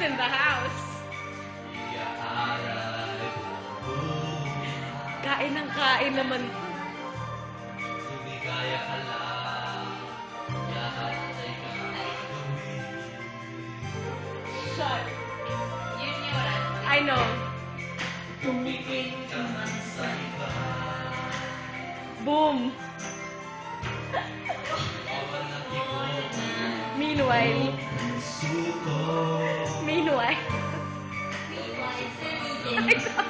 in the house. Kain ng kain naman. Lumigaya ka lang, lahat ay gagawin. Shut. Yun yun. I know. Tumingin ka man sa iba. Boom. Bawal na ibon. Meanwhile. Puso ko. Meanwhile. Meanwhile, I know.